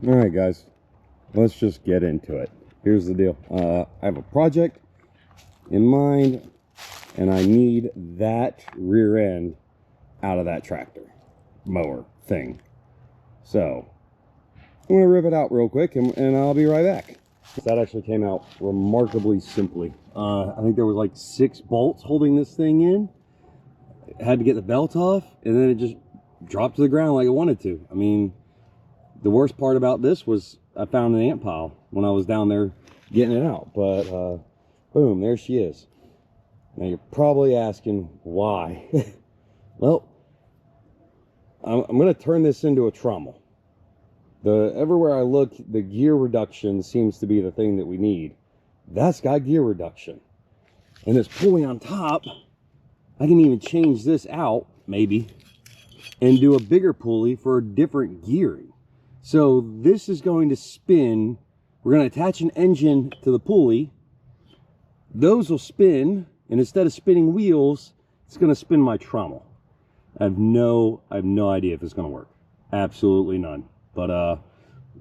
All right, guys, let's just get into it. Here's the deal. I have a project in mind, and I need that rear end out of that tractor mower thing. So I'm gonna rip it out real quick, and I'll be right back. That actually came out remarkably simply. I think there was like 6 bolts holding this thing in. Had to get the belt off, and then it just dropped to the ground like it wanted to. I mean, the worst part about this was I found an ant pile when I was down there getting it out. But boom, there she is. Now you're probably asking why. Well, I'm going to turn this into a trommel. Everywhere I look, the gear reduction seems to be the thing that we need. That's got gear reduction. And this pulley on top, I can even change this out, maybe, and do a bigger pulley for a different gearing. So this is going to spin. We're going to attach an engine to the pulley. Those will spin, and instead of spinning wheels, it's going to spin my trommel. I have no idea if it's going to work. Absolutely none. But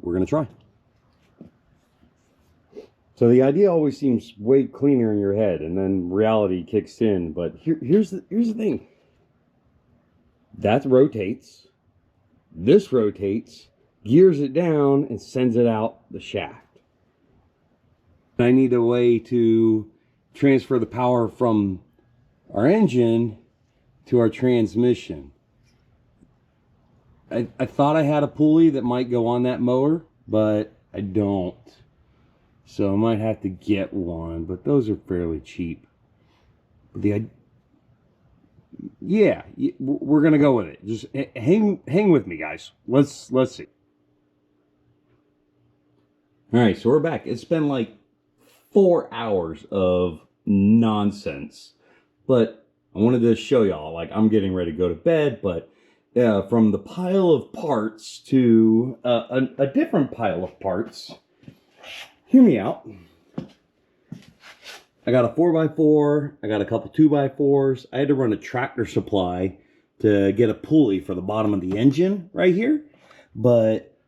we're going to try. So the idea always seems way cleaner in your head, and then reality kicks in. But here's the thing. That rotates. This rotates, gears it down, and sends it out the shaft. I need a way to transfer the power from our engine to our transmission. I thought I had a pulley that might go on that mower, but I don't. So I might have to get one, but those are fairly cheap. Yeah, we're gonna go with it. Just hang with me, guys. Let's see. All right, so we're back. It's been like 4 hours of nonsense, but I wanted to show y'all. Like, I'm getting ready to go to bed, but from the pile of parts to a different pile of parts. Hear me out. I got a 4x4. I got a couple 2x4s. I had to run a Tractor Supply to get a pulley for the bottom of the engine right here. But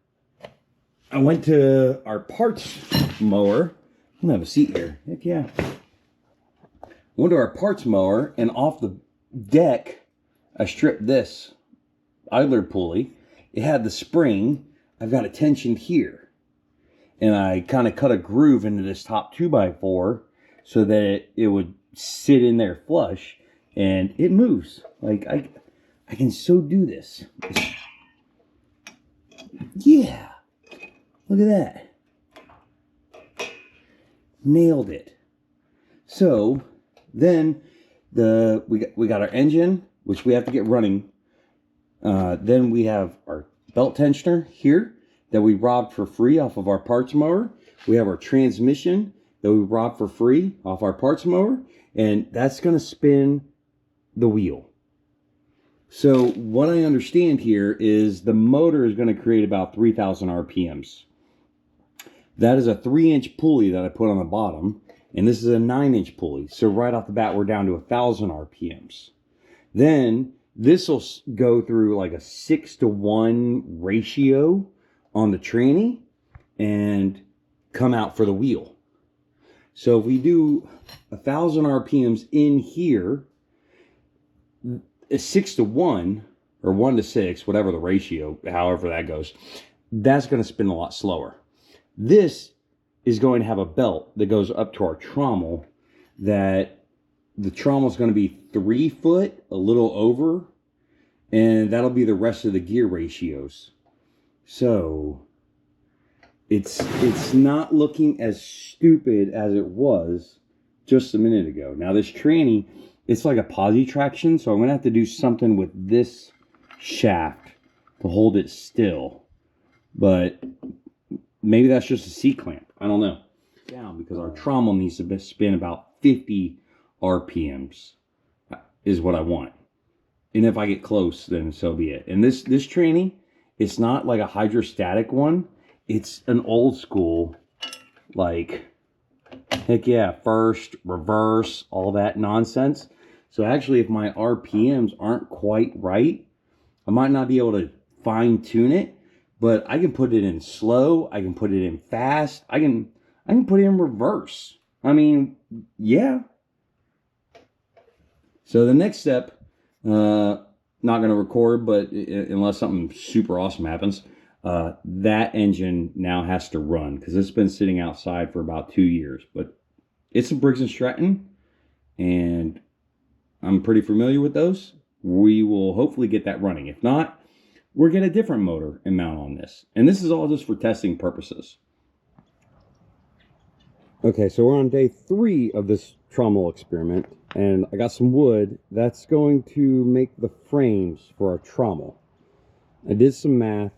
I went to our parts mower. I'm gonna have a seat here. Heck yeah. I went to our parts mower, and off the deck, I stripped this idler pulley. It had the spring. I've got it tensioned here. And I kind of cut a groove into this top 2x4 so that it would sit in there flush, and it moves. Like, I can so do this. Yeah. Look at that. Nailed it. So then we got our engine, which we have to get running. Then we have our belt tensioner here that we robbed for free off of our parts mower. We have our transmission that we robbed for free off our parts mower, and that's going to spin the wheel. So what I understand here is the motor is going to create about 3,000 RPMs. That is a 3-inch pulley that I put on the bottom, and this is a 9-inch pulley. So right off the bat, we're down to 1,000 RPMs. Then this will go through like a 6-to-1 ratio on the tranny and come out for the wheel. So if we do 1,000 RPMs in here, it's 6-to-1 or 1-to-6, whatever the ratio, however that goes, that's going to spin a lot slower. This is going to have a belt that goes up to our trommel, that the trommel is going to be 3 foot, a little over, and that'll be the rest of the gear ratios. So it's not looking as stupid as it was just a minute ago. Now this tranny, it's like a posi traction, so I'm going to have to do something with this shaft to hold it still. But maybe that's just a C-clamp. I don't know. Down, because our trommel needs to spin about 50 RPMs is what I want. And if I get close, then so be it. And this tranny, it's not like a hydrostatic one. It's an old school, like, heck yeah, first, reverse, all that nonsense. So actually, if my RPMs aren't quite right, I might not be able to fine tune it, but I can put it in slow, I can put it in fast, I can put it in reverse. I mean, yeah. So the next step, not going to record, but unless something super awesome happens, that engine now has to run because it's been sitting outside for about 2 years. But it's a Briggs & Stratton, and I'm pretty familiar with those. We will hopefully get that running. If not, we'll get a different motor and mount on this. And this is all just for testing purposes. Okay, so we're on day 3 of this trommel experiment, and I got some wood that's going to make the frames for our trommel. I did some math.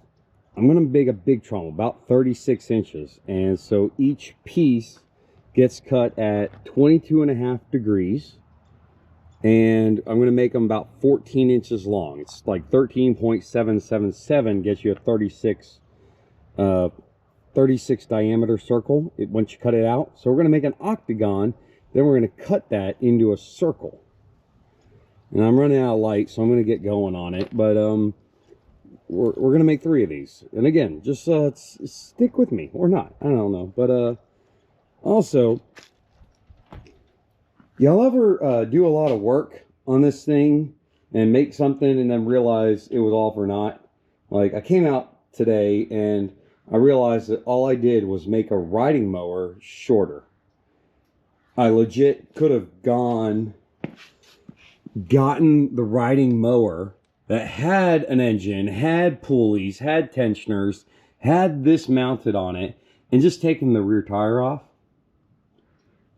I'm going to make a big trommel, about 36 inches, and so each piece gets cut at 22.5 degrees, and I'm going to make them about 14 inches long. It's like 13.777 gets you a 36 diameter circle once you cut it out. So we're going to make an octagon, then we're going to cut that into a circle. And I'm running out of light, so I'm going to get going on it, but we're going to make 3 of these. And again, just stick with me or not, I don't know. But also, y'all ever do a lot of work on this thing and make something and then realize it was all for naught? Like, I came out today and I realized that all I did was make a riding mower shorter. I legit could have gotten the riding mower that had an engine, had pulleys, had tensioners, had this mounted on it, and just taken the rear tire off.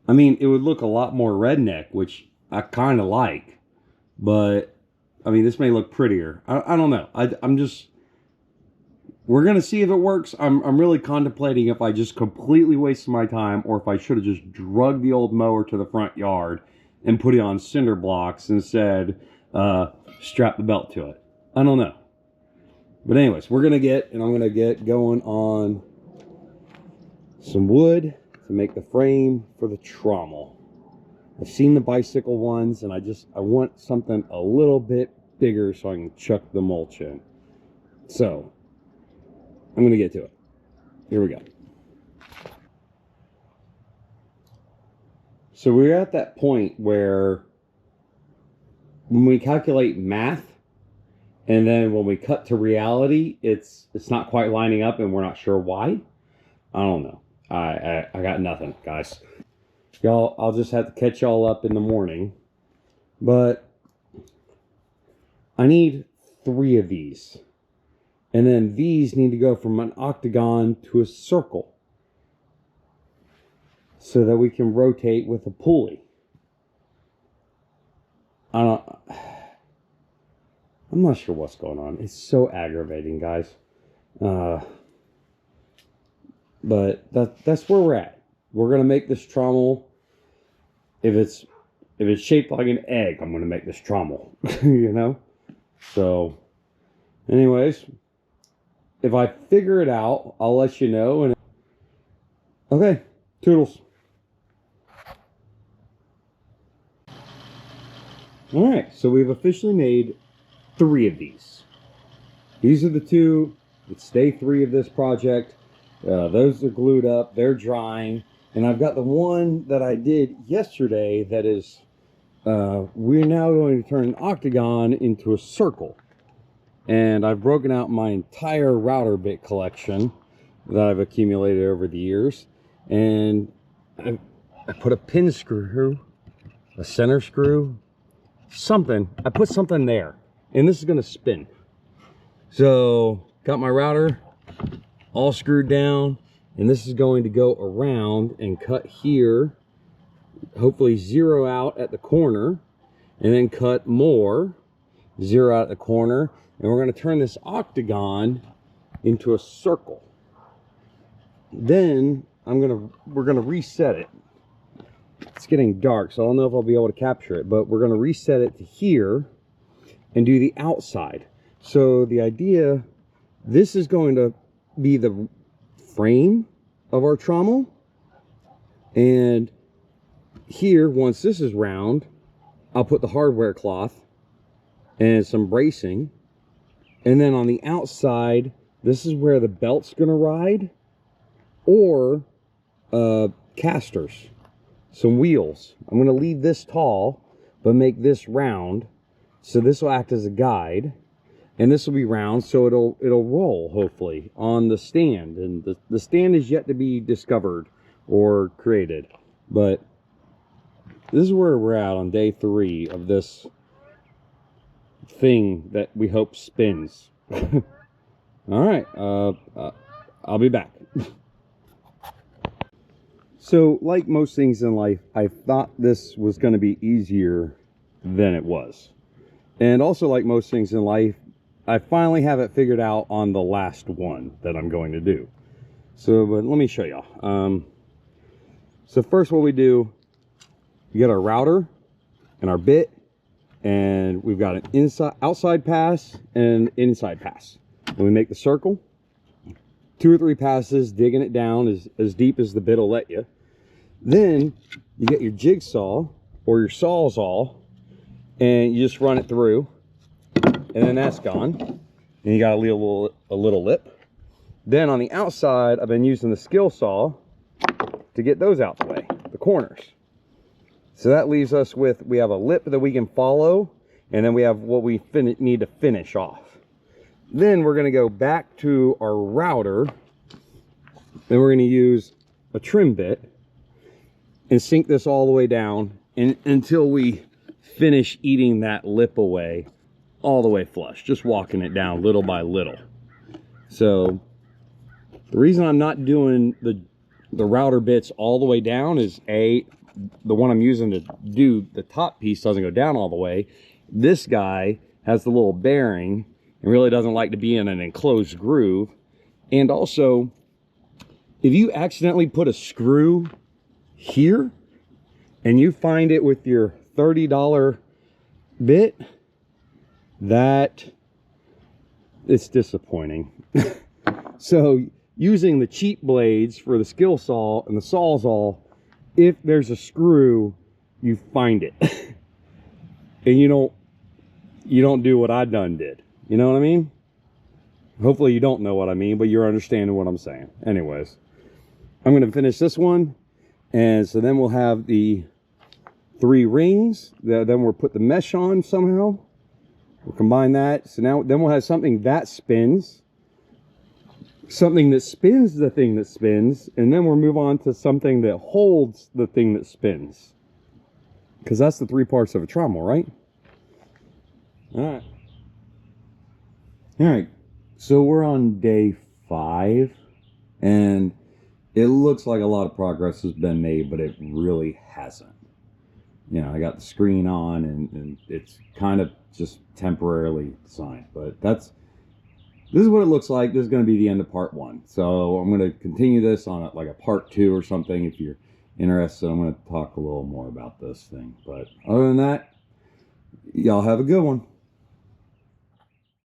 I mean, it would look a lot more redneck, which I kind of like. But, I mean, this may look prettier. I don't know. I'm just... We're going to see if it works. I'm really contemplating if I just completely wasted my time or if I should have just drugged the old mower to the front yard and put it on cinder blocks and said, strap the belt to it. I don't know. But anyways, I'm going to get going on some wood to make the frame for the trommel. I've seen the bicycle ones, and I want something a little bit bigger so I can chuck the mulch in. So, I'm going to get to it. Here we go. So we're at that point where when we calculate math and then when we cut to reality, it's not quite lining up and we're not sure why. I don't know. I got nothing, guys. Y'all, I'll just have to catch y'all up in the morning. But I need 3 of these. And then these need to go from an octagon to a circle so that we can rotate with a pulley. I'm not sure what's going on. It's so aggravating, guys. But that's where we're at. We're going to make this trommel. If it's shaped like an egg, I'm going to make this trommel. You know? So, anyways... If I figure it out, I'll let you know. And okay, toodles. All right, so we've officially made 3 of these. These are the 2. It's day 3 of this project. Those are glued up. They're drying. And I've got the one that I did yesterday that is, we're now going to turn an octagon into a circle. And I've broken out my entire router bit collection that I've accumulated over the years. And I put a pin screw, a center screw, something. I put something there. And this is going to spin. So, got my router all screwed down. And this is going to go around and cut here. Hopefully zero out at the corner. And then cut more. Zero out at the corner. And we're going to turn this octagon into a circle. Then we're going to reset it. It's getting dark, so I don't know if I'll be able to capture it, but we're going to reset it to here and do the outside. So the idea, this is going to be the frame of our trommel. And here, once this is round, I'll put the hardware cloth and some bracing. And then on the outside, this is where the belt's gonna ride, or casters, some wheels. I'm gonna leave this tall, but make this round. So this will act as a guide, and this will be round, so it'll roll hopefully on the stand. And the stand is yet to be discovered or created, but this is where we're at on day 3 of this thing that we hope spins. All right, I'll be back. So, like most things in life, I thought this was going to be easier than it was. And also, like most things in life, I finally have it figured out on the last one that I'm going to do. So, but let me show y'all. So first what we do, we get our router and our bit, and we've got an outside pass and an inside pass. When we make the circle, 2 or 3 passes, digging it down as deep as the bit will let you. Then you get your jigsaw or your sawzall, and you just run it through, and then that's gone. And you got to leave a little lip. Then on the outside, I've been using the skill saw to get those out the way, the corners. So that leaves us with, we have a lip that we can follow, and then we have what we need to finish off. Then we're going to go back to our router, and we're going to use a trim bit and sink this all the way down until we finish eating that lip away all the way flush, just walking it down little by little. So the reason I'm not doing the router bits all the way down is the one I'm using to do the top piece doesn't go down all the way. This guy has the little bearing and really doesn't like to be in an enclosed groove. And also, if you accidentally put a screw here and you find it with your $30 bit, that it's disappointing. So using the cheap blades for the skill saw and the sawzall, if there's a screw, you find it. And you don't do what I done did. You know what I mean? Hopefully you don't know what I mean, but you're understanding what I'm saying. Anyways, I'm going to finish this one, and so then we'll have the 3 rings. Then we'll put the mesh on somehow. We'll combine that. So then we'll have something that spins, something that spins the thing that spins, and then we'll move on to something that holds the thing that spins. Because that's the 3 parts of a trommel, right? All right. So we're on day 5, and it looks like a lot of progress has been made, but it really hasn't. You know, I got the screen on, and it's kind of just temporarily designed, but this is what it looks like. This is going to be the end of part 1. So I'm going to continue this on like a part 2 or something. If you're interested, I'm going to talk a little more about this thing. But other than that, y'all have a good one.